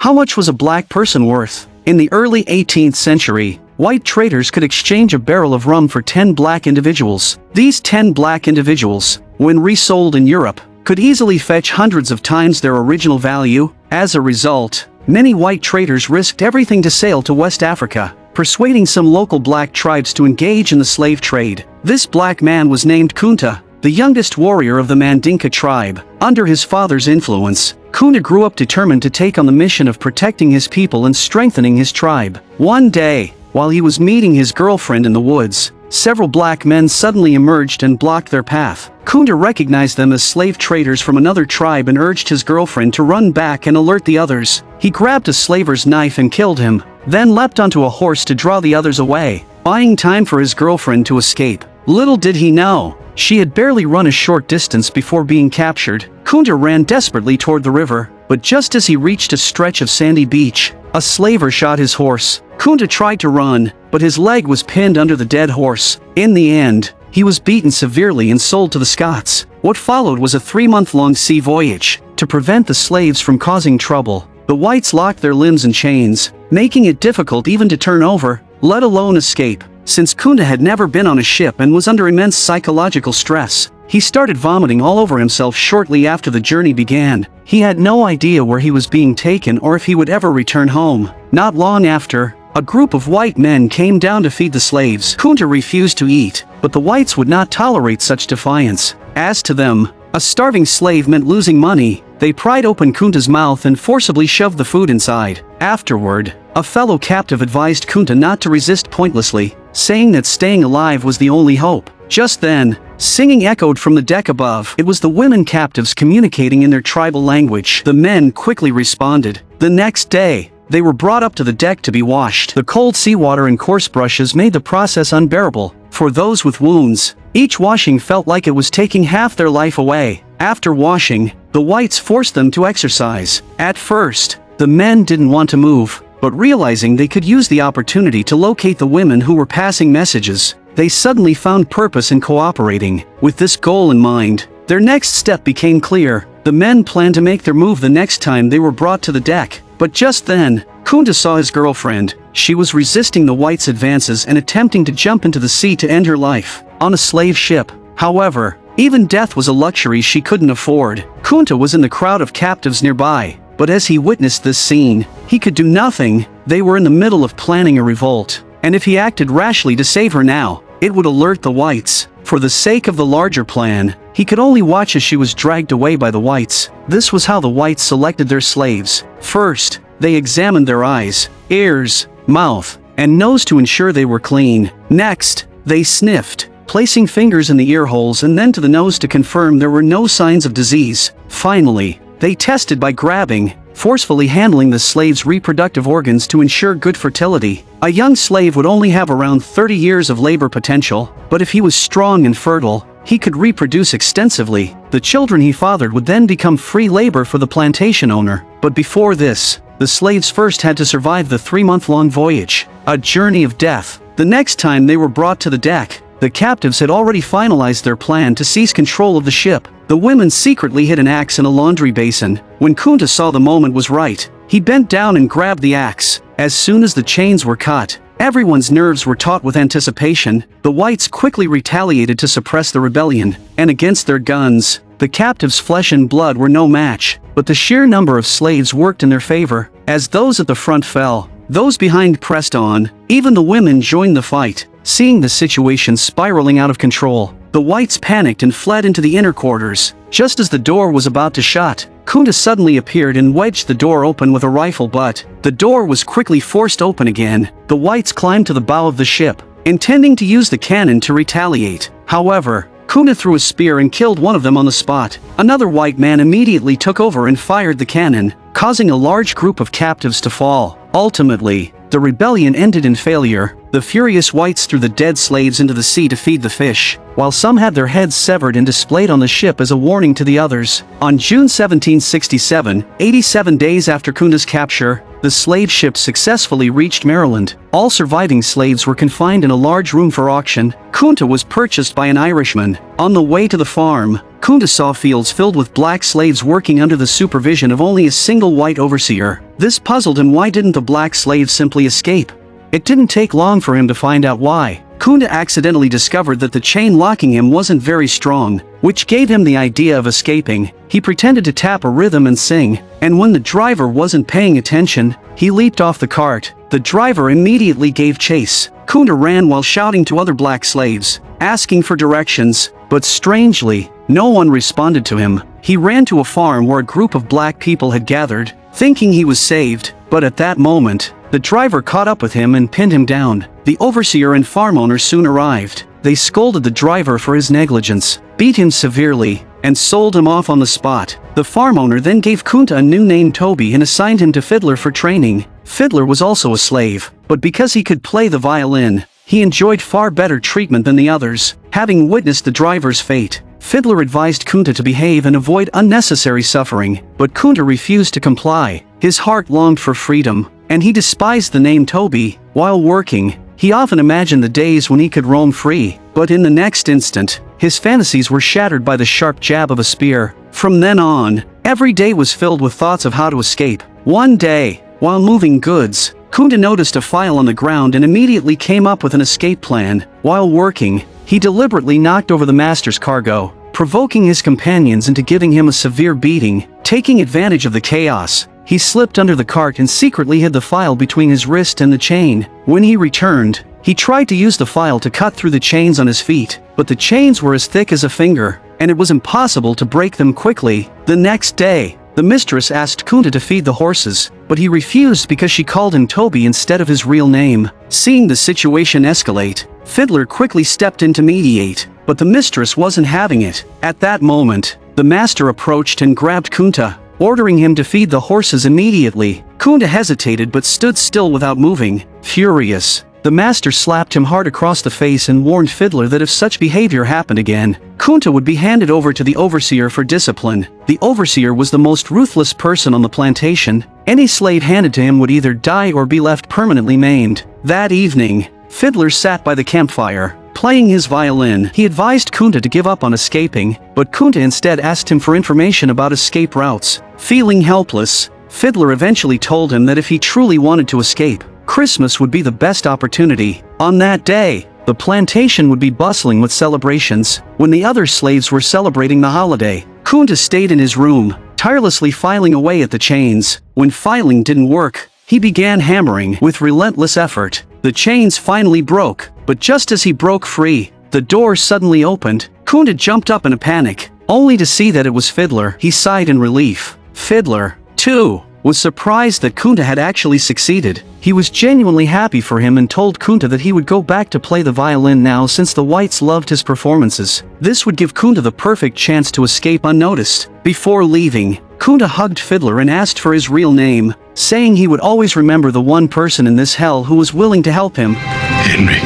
How much was a black person worth? In the early 18th century, white traders could exchange a barrel of rum for 10 black individuals. These 10 black individuals, when resold in Europe, could easily fetch hundreds of times their original value. As a result, many white traders risked everything to sail to West Africa, persuading some local black tribes to engage in the slave trade. This black man was named Kunta, the youngest warrior of the Mandinka tribe. Under his father's influence, Kunta grew up determined to take on the mission of protecting his people and strengthening his tribe. One day, while he was meeting his girlfriend in the woods, several black men suddenly emerged and blocked their path. Kunta recognized them as slave traders from another tribe and urged his girlfriend to run back and alert the others. He grabbed a slaver's knife and killed him, then leapt onto a horse to draw the others away, buying time for his girlfriend to escape. Little did he know, she had barely run a short distance before being captured. Kunta ran desperately toward the river, but just as he reached a stretch of sandy beach, a slaver shot his horse. Kunta tried to run, but his leg was pinned under the dead horse. In the end, he was beaten severely and sold to the Scots. What followed was a 3-month-long sea voyage. To prevent the slaves from causing trouble, the whites locked their limbs in chains, making it difficult even to turn over, let alone escape. Since Kunta had never been on a ship and was under immense psychological stress, he started vomiting all over himself shortly after the journey began. He had no idea where he was being taken or if he would ever return home. Not long after, a group of white men came down to feed the slaves. Kunta refused to eat, but the whites would not tolerate such defiance. As to them, a starving slave meant losing money. They pried open Kunta's mouth and forcibly shoved the food inside. Afterward, a fellow captive advised Kunta not to resist pointlessly, saying that staying alive was the only hope. Just then, singing echoed from the deck above. It was the women captives communicating in their tribal language. The men quickly responded. The next day, they were brought up to the deck to be washed. The cold seawater and coarse brushes made the process unbearable. For those with wounds, each washing felt like it was taking half their life away. After washing, the whites forced them to exercise. At first, the men didn't want to move, but realizing they could use the opportunity to locate the women who were passing messages, they suddenly found purpose in cooperating. With this goal in mind, their next step became clear. The men planned to make their move the next time they were brought to the deck. But just then, Kunta saw his girlfriend. She was resisting the whites' advances and attempting to jump into the sea to end her life on a slave ship. However, even death was a luxury she couldn't afford. Kunta was in the crowd of captives nearby, but as he witnessed this scene, he could do nothing. They were in the middle of planning a revolt, and if he acted rashly to save her now, it would alert the whites. For the sake of the larger plan, he could only watch as she was dragged away by the whites. This was how the whites selected their slaves. First, they examined their eyes, ears, mouth, and nose to ensure they were clean. Next, they sniffed, placing fingers in the ear holes and then to the nose to confirm there were no signs of disease. Finally, they tested by grabbing, forcefully handling the slave's reproductive organs to ensure good fertility. A young slave would only have around 30 years of labor potential, but if he was strong and fertile, he could reproduce extensively. The children he fathered would then become free labor for the plantation owner. But before this, the slaves first had to survive the 3-month-long voyage, a journey of death. The next time they were brought to the deck, the captives had already finalized their plan to seize control of the ship. The women secretly hid an axe in a laundry basin. When Kunta saw the moment was right, he bent down and grabbed the axe. As soon as the chains were cut, everyone's nerves were taut with anticipation. The whites quickly retaliated to suppress the rebellion, and against their guns, the captives' flesh and blood were no match. But the sheer number of slaves worked in their favor. As those at the front fell, those behind pressed on. Even the women joined the fight. Seeing the situation spiraling out of control, the whites panicked and fled into the inner quarters. Just as the door was about to shut, Kunta suddenly appeared and wedged the door open with a rifle butt. The door was quickly forced open again. The whites climbed to the bow of the ship, intending to use the cannon to retaliate. However, Kunta threw a spear and killed one of them on the spot. Another white man immediately took over and fired the cannon, causing a large group of captives to fall. Ultimately, the rebellion ended in failure. The furious whites threw the dead slaves into the sea to feed the fish, while some had their heads severed and displayed on the ship as a warning to the others. On June 1767, 87 days after Kunta's capture, the slave ship successfully reached Maryland. All surviving slaves were confined in a large room for auction. Kunta was purchased by an Irishman. On the way to the farm, Kunta saw fields filled with black slaves working under the supervision of only a single white overseer. This puzzled him. Why didn't the black slaves simply escape? It didn't take long for him to find out why. Kunta accidentally discovered that the chain locking him wasn't very strong, which gave him the idea of escaping. He pretended to tap a rhythm and sing, and when the driver wasn't paying attention, he leaped off the cart. The driver immediately gave chase. Kunta ran while shouting to other black slaves, asking for directions, but strangely, no one responded to him. He ran to a farm where a group of black people had gathered, thinking he was saved, but at that moment, the driver caught up with him and pinned him down. The overseer and farm owner soon arrived. They scolded the driver for his negligence, beat him severely, and sold him off on the spot. The farm owner then gave Kunta a new name, Toby, and assigned him to Fiddler for training. Fiddler was also a slave, but because he could play the violin, he enjoyed far better treatment than the others. Having witnessed the driver's fate, Fiddler advised Kunta to behave and avoid unnecessary suffering, but Kunta refused to comply. His heart longed for freedom, and he despised the name Toby. While working, he often imagined the days when he could roam free, but in the next instant, his fantasies were shattered by the sharp jab of a spear. From then on, every day was filled with thoughts of how to escape. One day, while moving goods, Kunta noticed a file on the ground and immediately came up with an escape plan. While working, he deliberately knocked over the master's cargo, provoking his companions into giving him a severe beating. Taking advantage of the chaos, he slipped under the cart and secretly hid the file between his wrist and the chain. When he returned, he tried to use the file to cut through the chains on his feet, but the chains were as thick as a finger, and it was impossible to break them quickly. The next day, the mistress asked Kunta to feed the horses, but he refused because she called him Toby instead of his real name. Seeing the situation escalate, Fiddler quickly stepped in to mediate, but the mistress wasn't having it. At that moment, the master approached and grabbed Kunta, ordering him to feed the horses immediately. Kunta hesitated but stood still without moving. Furious, the master slapped him hard across the face and warned Fiddler that if such behavior happened again, Kunta would be handed over to the overseer for discipline. The overseer was the most ruthless person on the plantation. Any slave handed to him would either die or be left permanently maimed. That evening, Fiddler sat by the campfire, playing his violin. He advised Kunta to give up on escaping, but Kunta instead asked him for information about escape routes. Feeling helpless, Fiddler eventually told him that if he truly wanted to escape, Christmas would be the best opportunity. On that day, the plantation would be bustling with celebrations. When the other slaves were celebrating the holiday, Kunta stayed in his room, tirelessly filing away at the chains. When filing didn't work, he began hammering with relentless effort. The chains finally broke, but just as he broke free, the door suddenly opened. Kunta jumped up in a panic, only to see that it was Fiddler. He sighed in relief. Fiddler, too, was surprised that Kunta had actually succeeded. He was genuinely happy for him and told Kunta that he would go back to play the violin now since the whites loved his performances. This would give Kunta the perfect chance to escape unnoticed. Before leaving, Kunta hugged Fiddler and asked for his real name, saying he would always remember the one person in this hell who was willing to help him. Henry.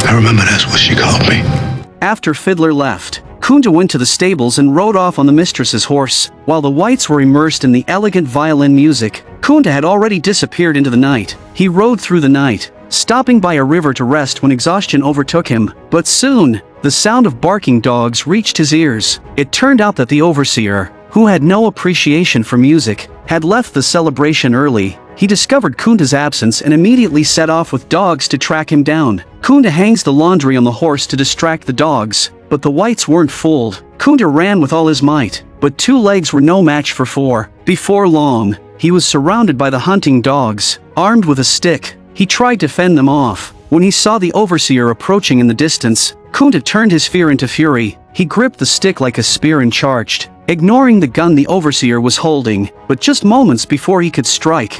I remember that's what she called me. After Fiddler left, Kunta went to the stables and rode off on the mistress's horse. While the whites were immersed in the elegant violin music, Kunta had already disappeared into the night. He rode through the night, stopping by a river to rest when exhaustion overtook him. But soon, the sound of barking dogs reached his ears. It turned out that the overseer, who had no appreciation for music, had left the celebration early. He discovered Kunta's absence and immediately set off with dogs to track him down. Kunta hangs the laundry on the horse to distract the dogs, but the whites weren't fooled. Kunta ran with all his might, but 2 legs were no match for 4. Before long, he was surrounded by the hunting dogs. Armed with a stick, he tried to fend them off. When he saw the overseer approaching in the distance, Kunta turned his fear into fury. He gripped the stick like a spear and charged, ignoring the gun the overseer was holding. But just moments before he could strike,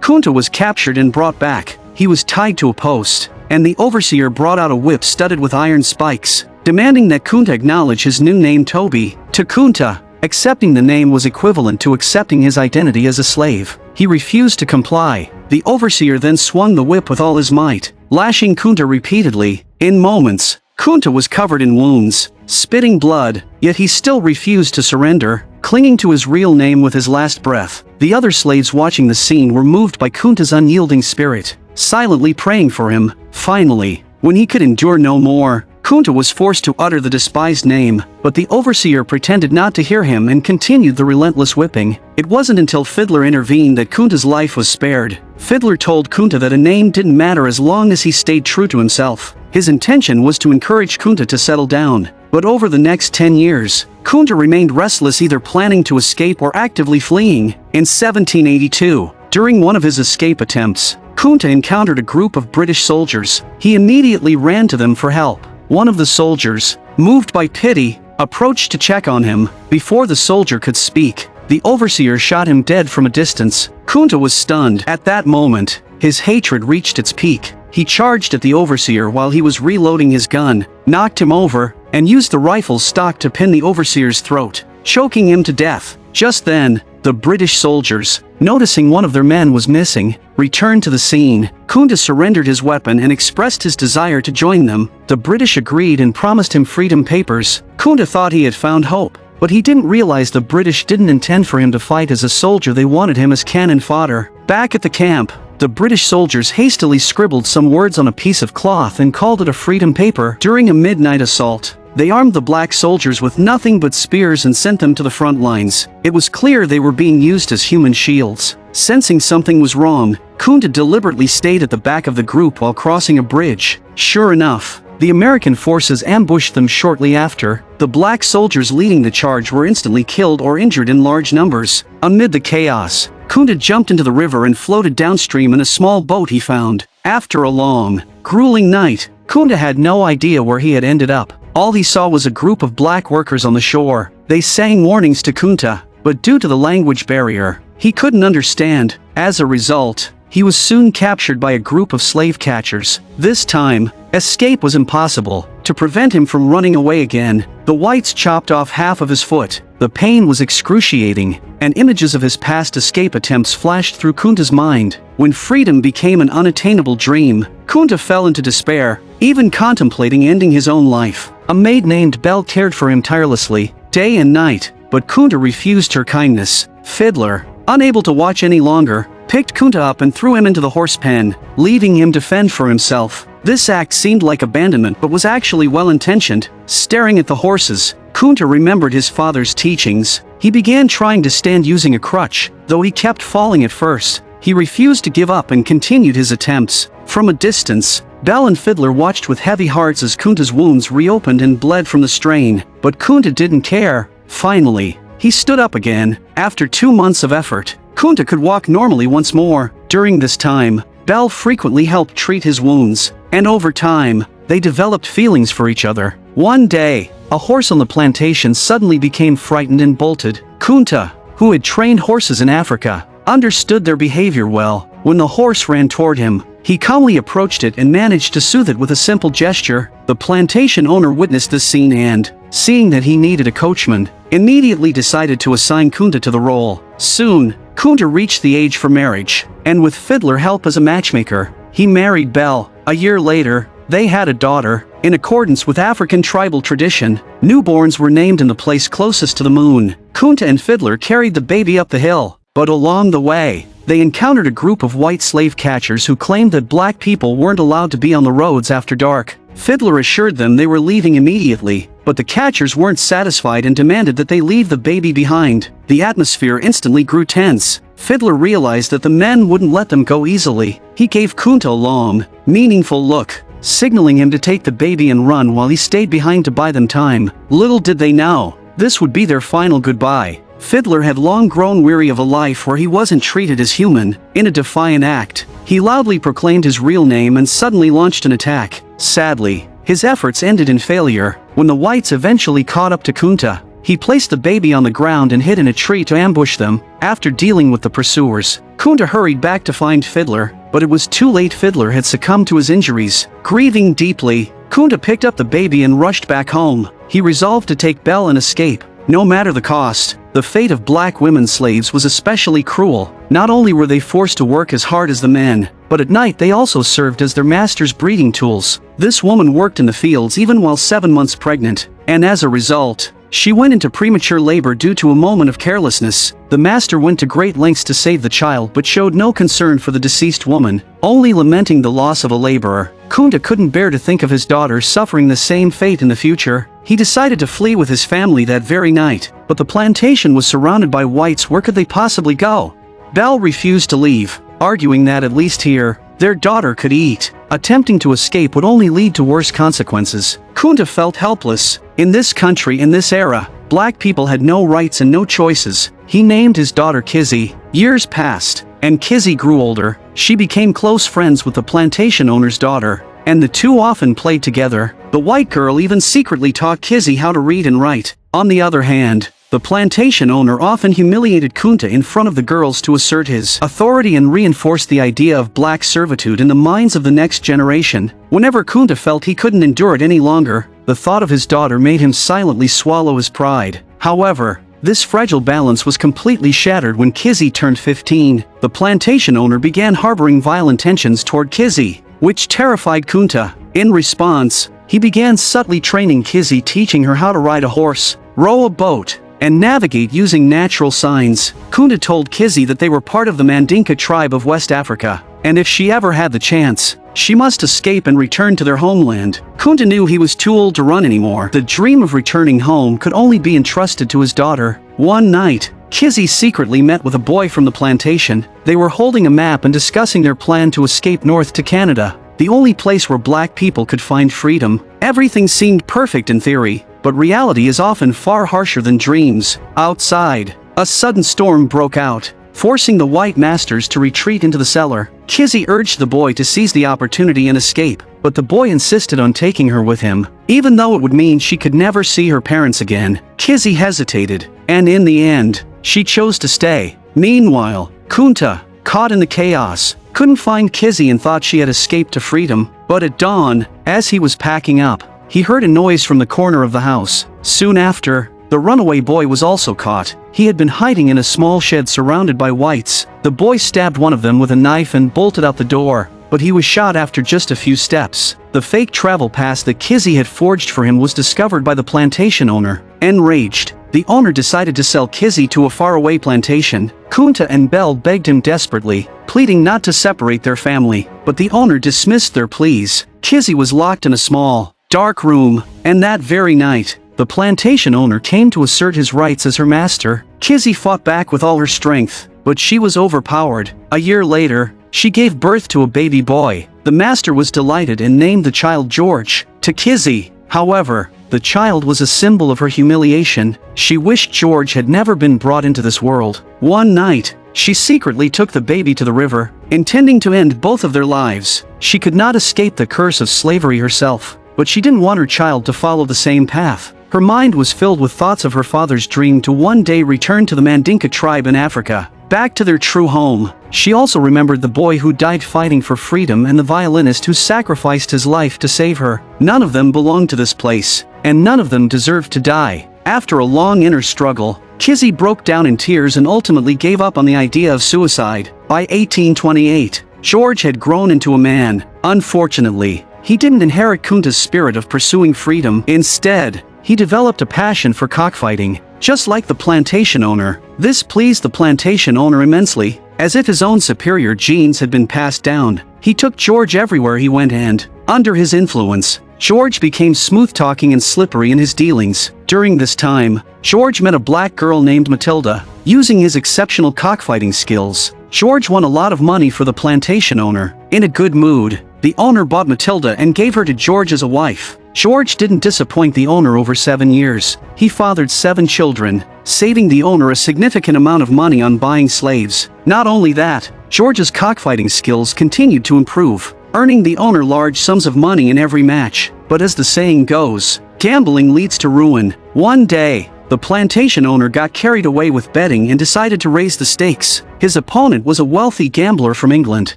Kunta was captured and brought back. He was tied to a post, and the overseer brought out a whip studded with iron spikes, demanding that Kunta acknowledge his new name Toby. To Kunta, accepting the name was equivalent to accepting his identity as a slave. He refused to comply. The overseer then swung the whip with all his might, lashing Kunta repeatedly. In moments, Kunta was covered in wounds, spitting blood, yet he still refused to surrender, clinging to his real name with his last breath. The other slaves watching the scene were moved by Kunta's unyielding spirit, silently praying for him. Finally, When he could endure no more, Kunta was forced to utter the despised name, but the overseer pretended not to hear him and continued the relentless whipping. It wasn't until Fiddler intervened that Kunta's life was spared. Fiddler told Kunta that a name didn't matter as long as he stayed true to himself. His intention was to encourage Kunta to settle down. But over the next 10 years, Kunta remained restless, either planning to escape or actively fleeing. In 1782, during one of his escape attempts, Kunta encountered a group of British soldiers. He immediately ran to them for help. One of the soldiers, moved by pity, approached to check on him. Before the soldier could speak, the overseer shot him dead from a distance. Kunta was stunned. At that moment, his hatred reached its peak. He charged at the overseer while he was reloading his gun, knocked him over, and used the rifle's stock to pin the overseer's throat, choking him to death. Just then, the British soldiers, noticing one of their men was missing, returned to the scene. Kunta surrendered his weapon and expressed his desire to join them. The British agreed and promised him freedom papers. Kunta thought he had found hope, but he didn't realize the British didn't intend for him to fight as a soldier. They wanted him as cannon fodder. Back at the camp, the British soldiers hastily scribbled some words on a piece of cloth and called it a freedom paper. During a midnight assault, they armed the black soldiers with nothing but spears and sent them to the front lines. It was clear they were being used as human shields. Sensing something was wrong, Kunta deliberately stayed at the back of the group while crossing a bridge. Sure enough, the American forces ambushed them shortly after. The black soldiers leading the charge were instantly killed or injured in large numbers. Amid the chaos, Kunta jumped into the river and floated downstream in a small boat he found. After a long, grueling night, Kunta had no idea where he had ended up. All he saw was a group of black workers on the shore. They sang warnings to Kunta, but due to the language barrier, he couldn't understand. As a result, he was soon captured by a group of slave catchers. This time, escape was impossible. To prevent him from running away again, the whites chopped off half of his foot. The pain was excruciating, and images of his past escape attempts flashed through Kunta's mind. When freedom became an unattainable dream, Kunta fell into despair, even contemplating ending his own life. A maid named Belle cared for him tirelessly, day and night, but Kunta refused her kindness. Fiddler, unable to watch any longer, picked Kunta up and threw him into the horse pen, leaving him to fend for himself. This act seemed like abandonment but was actually well-intentioned. Staring at the horses, Kunta remembered his father's teachings. He began trying to stand using a crutch, though he kept falling at first. He refused to give up and continued his attempts. From a distance, Belle and Fiddler watched with heavy hearts as Kunta's wounds reopened and bled from the strain. But Kunta didn't care. Finally, he stood up again. After 2 months of effort, Kunta could walk normally once more. During this time, Belle frequently helped treat his wounds, and over time, they developed feelings for each other. One day, a horse on the plantation suddenly became frightened and bolted. Kunta, who had trained horses in Africa, understood their behavior well. When the horse ran toward him, he calmly approached it and managed to soothe it with a simple gesture. The plantation owner witnessed this scene and, seeing that he needed a coachman, immediately decided to assign Kunta to the role. Soon, Kunta reached the age for marriage, and with Fiddler help as a matchmaker, he married Belle. A year later, they had a daughter. In accordance with African tribal tradition, newborns were named in the place closest to the moon. Kunta and Fiddler carried the baby up the hill, but along the way, they encountered a group of white slave catchers who claimed that black people weren't allowed to be on the roads after dark. Fiddler assured them they were leaving immediately, but the catchers weren't satisfied and demanded that they leave the baby behind. The atmosphere instantly grew tense. Fiddler realized that the men wouldn't let them go easily. He gave Kunta a long, meaningful look, signaling him to take the baby and run while he stayed behind to buy them time. Little did they know, this would be their final goodbye. Fiddler had long grown weary of a life where he wasn't treated as human. In a defiant act, he loudly proclaimed his real name and suddenly launched an attack. Sadly, his efforts ended in failure. When the whites eventually caught up to Kunta, he placed the baby on the ground and hid in a tree to ambush them. After dealing with the pursuers, Kunta hurried back to find Fiddler, but it was too late. Fiddler had succumbed to his injuries. Grieving deeply, Kunta picked up the baby and rushed back home. He resolved to take Belle and escape, no matter the cost. The fate of black women slaves was especially cruel. Not only were they forced to work as hard as the men, but at night they also served as their master's breeding tools. This woman worked in the fields even while 7 months pregnant, and as a result, She went into premature labor due to a moment of carelessness. The master went to great lengths to save the child but showed no concern for the deceased woman, only lamenting the loss of a laborer. Kunta couldn't bear to think of his daughter suffering the same fate in the future. He decided to flee with his family that very night, but the plantation was surrounded by whites. Where could they possibly go? Belle refused to leave, arguing that at least here, their daughter could eat. Attempting to escape would only lead to worse consequences. Kunta felt helpless. In this country, in this era, black people had no rights and no choices. He named his daughter Kizzy. Years passed, and Kizzy grew older. She became close friends with the plantation owner's daughter, and the two often played together. The white girl even secretly taught Kizzy how to read and write. On the other hand, the plantation owner often humiliated Kunta in front of the girls to assert his authority and reinforce the idea of black servitude in the minds of the next generation. Whenever Kunta felt he couldn't endure it any longer, the thought of his daughter made him silently swallow his pride. However, this fragile balance was completely shattered when Kizzy turned 15. The plantation owner began harboring vile intentions toward Kizzy, which terrified Kunta. In response, he began subtly training Kizzy, teaching her how to ride a horse, row a boat, and navigate using natural signs. Kunta told Kizzy that they were part of the Mandinka tribe of West Africa, and if she ever had the chance, she must escape and return to their homeland. Kunta knew he was too old to run anymore. The dream of returning home could only be entrusted to his daughter. One night, Kizzy secretly met with a boy from the plantation. They were holding a map and discussing their plan to escape north to Canada, the only place where black people could find freedom. Everything seemed perfect in theory, but reality is often far harsher than dreams. Outside, a sudden storm broke out, forcing the white masters to retreat into the cellar. Kizzy urged the boy to seize the opportunity and escape, but the boy insisted on taking her with him, even though it would mean she could never see her parents again. Kizzy hesitated, and in the end, she chose to stay. Meanwhile, Kunta, caught in the chaos, couldn't find Kizzy and thought she had escaped to freedom. But at dawn, as he was packing up, he heard a noise from the corner of the house. Soon after, the runaway boy was also caught. He had been hiding in a small shed surrounded by whites. The boy stabbed one of them with a knife and bolted out the door, but he was shot after just a few steps. The fake travel pass that Kizzy had forged for him was discovered by the plantation owner. Enraged, the owner decided to sell Kizzy to a faraway plantation. Kunta and Belle begged him desperately, pleading not to separate their family, but the owner dismissed their pleas. Kizzy was locked in a small, dark room, and that very night, the plantation owner came to assert his rights as her master. Kizzy fought back with all her strength, but she was overpowered. A year later, she gave birth to a baby boy. The master was delighted and named the child George. To Kizzy, however, the child was a symbol of her humiliation. She wished George had never been brought into this world. One night, she secretly took the baby to the river, intending to end both of their lives. She could not escape the curse of slavery herself, but she didn't want her child to follow the same path. Her mind was filled with thoughts of her father's dream to one day return to the Mandinka tribe in Africa, back to their true home. She also remembered the boy who died fighting for freedom and the violinist who sacrificed his life to save her. None of them belonged to this place, and none of them deserved to die. After a long inner struggle, Kizzy broke down in tears and ultimately gave up on the idea of suicide. By 1828, George had grown into a man. Unfortunately, he didn't inherit Kunta's spirit of pursuing freedom. Instead, he developed a passion for cockfighting, just like the plantation owner. This pleased the plantation owner immensely. As if his own superior genes had been passed down, he took George everywhere he went and, under his influence, George became smooth-talking and slippery in his dealings. During this time, George met a black girl named Matilda. Using his exceptional cockfighting skills, George won a lot of money for the plantation owner. In a good mood, the owner bought Matilda and gave her to George as a wife. George didn't disappoint the owner. Over 7 years, he fathered 7 children, saving the owner a significant amount of money on buying slaves. Not only that, George's cockfighting skills continued to improve, earning the owner large sums of money in every match. But as the saying goes, gambling leads to ruin. One day, the plantation owner got carried away with betting and decided to raise the stakes. His opponent was a wealthy gambler from England,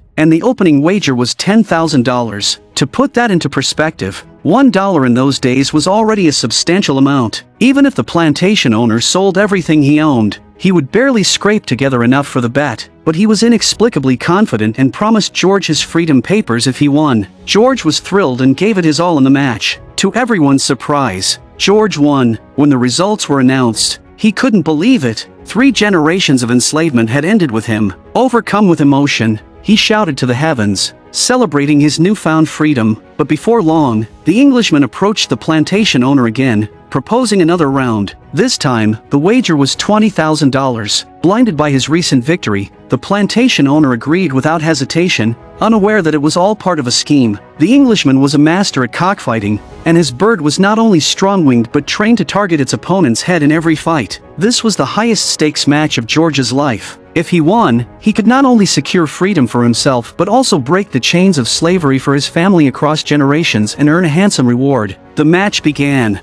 and the opening wager was $10,000. To put that into perspective, $1 in those days was already a substantial amount. Even if the plantation owner sold everything he owned, he would barely scrape together enough for the bet. But he was inexplicably confident and promised George his freedom papers if he won. George was thrilled and gave it his all in the match. To everyone's surprise, George won. When the results were announced, he couldn't believe it. 3 generations of enslavement had ended with him. Overcome with emotion, he shouted to the heavens, celebrating his newfound freedom. But before long, the Englishman approached the plantation owner again, proposing another round. This time, the wager was $20,000. Blinded by his recent victory, the plantation owner agreed without hesitation, unaware that it was all part of a scheme. The Englishman was a master at cockfighting, and his bird was not only strong-winged but trained to target its opponent's head in every fight. This was the highest stakes match of George's life. If he won, he could not only secure freedom for himself but also break the chains of slavery for his family across generations and earn a handsome reward. The match began.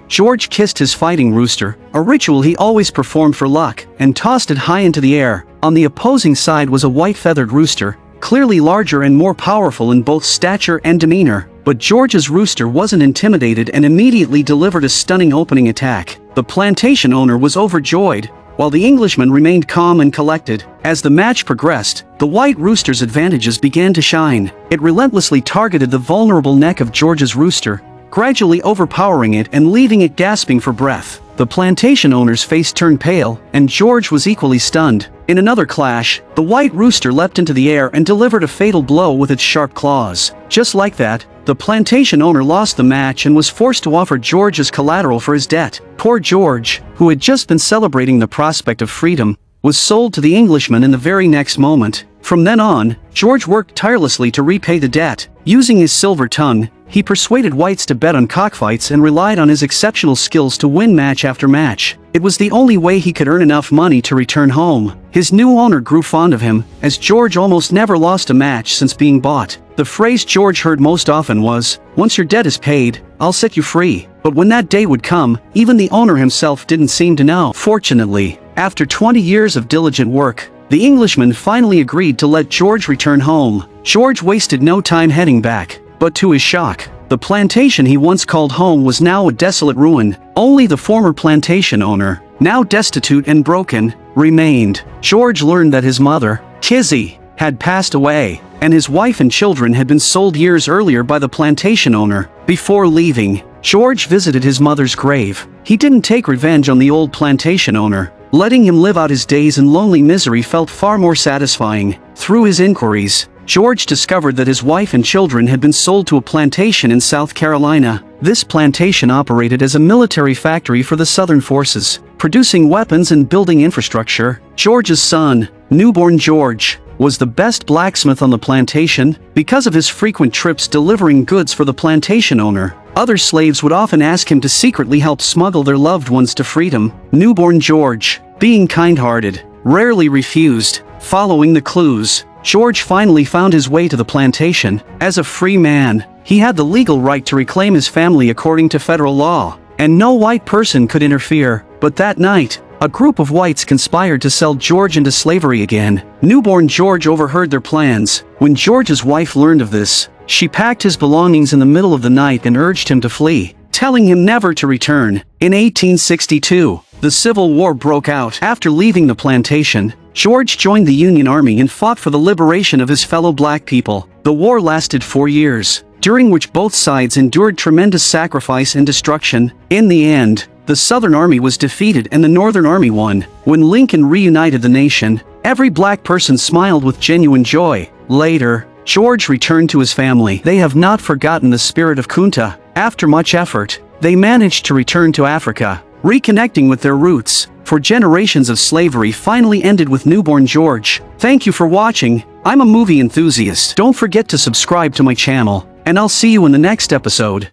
George kissed his fighting rooster, a ritual he always performed for luck, and tossed it high into the air. On the opposing side was a white-feathered rooster, clearly larger and more powerful in both stature and demeanor. But George's rooster wasn't intimidated and immediately delivered a stunning opening attack. The plantation owner was overjoyed, while the Englishman remained calm and collected. As the match progressed, the white rooster's advantages began to shine. It relentlessly targeted the vulnerable neck of George's rooster, gradually overpowering it and leaving it gasping for breath. The plantation owner's face turned pale, and George was equally stunned. In another clash, the white rooster leapt into the air and delivered a fatal blow with its sharp claws. Just like that, the plantation owner lost the match and was forced to offer George as collateral for his debt. Poor George, who had just been celebrating the prospect of freedom, was sold to the Englishman in the very next moment. From then on, George worked tirelessly to repay the debt. Using his silver tongue, he persuaded whites to bet on cockfights and relied on his exceptional skills to win match after match. It was the only way he could earn enough money to return home. His new owner grew fond of him, as George almost never lost a match since being bought. The phrase George heard most often was, "Once your debt is paid, I'll set you free." But when that day would come, even the owner himself didn't seem to know. Fortunately, after 20 years of diligent work, the Englishman finally agreed to let George return home. George wasted no time heading back, but to his shock, the plantation he once called home was now a desolate ruin. Only the former plantation owner, now destitute and broken, remained. George learned that his mother, Kizzy, had passed away, and his wife and children had been sold years earlier by the plantation owner. Before leaving, George visited his mother's grave. He didn't take revenge on the old plantation owner. Letting him live out his days in lonely misery felt far more satisfying. Through his inquiries, George discovered that his wife and children had been sold to a plantation in South Carolina. This plantation operated as a military factory for the Southern forces, producing weapons and building infrastructure. George's son, newborn George, was the best blacksmith on the plantation. Because of his frequent trips delivering goods for the plantation owner, other slaves would often ask him to secretly help smuggle their loved ones to freedom. Newborn George, being kind-hearted, rarely refused. Following the clues, George finally found his way to the plantation. As a free man, he had the legal right to reclaim his family according to federal law, and no white person could interfere. But that night, a group of whites conspired to sell George into slavery again. Newborn George overheard their plans. When George's wife learned of this, she packed his belongings in the middle of the night and urged him to flee, telling him never to return. In 1862, the Civil War broke out. After leaving the plantation, George joined the Union Army and fought for the liberation of his fellow black people. The war lasted 4 years, during which both sides endured tremendous sacrifice and destruction. In the end, the Southern Army was defeated and the Northern Army won. When Lincoln reunited the nation, every black person smiled with genuine joy. Later, George returned to his family. They have not forgotten the spirit of Kunta. After much effort, they managed to return to Africa, reconnecting with their roots. For generations of slavery finally ended with newborn George. Thank you for watching. I'm a movie enthusiast. Don't forget to subscribe to my channel, and I'll see you in the next episode.